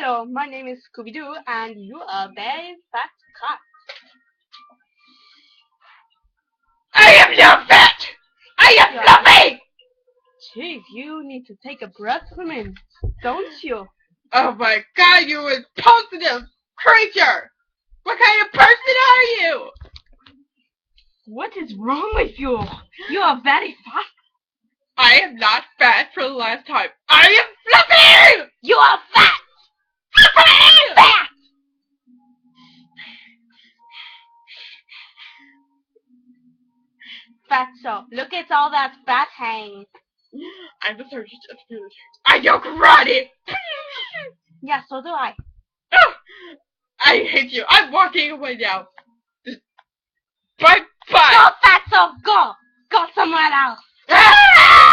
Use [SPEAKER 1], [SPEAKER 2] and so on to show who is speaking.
[SPEAKER 1] Hello, my name is Scooby-Doo, and you are a very fat cat.
[SPEAKER 2] I am not fat! I am
[SPEAKER 1] Yeah.
[SPEAKER 2] fluffy!
[SPEAKER 1] Chief, you need to take a breath from him, don't you?
[SPEAKER 2] Oh my god, you repulsive creature! What kind of person are you?
[SPEAKER 1] What is wrong with you? You are very fat.
[SPEAKER 2] I am not fat for the last time. I am fluffy!
[SPEAKER 1] You are fat!
[SPEAKER 2] Fluffy!
[SPEAKER 1] Fat! Fatso, look at all that fat hang.
[SPEAKER 2] I'm the sergeant of the military. I know karate!
[SPEAKER 1] Yeah, so do I.
[SPEAKER 2] Oh, I hate you. I'm walking away now. Bye bye!
[SPEAKER 1] Go, Fatso, go! Go somewhere else.
[SPEAKER 2] Ah!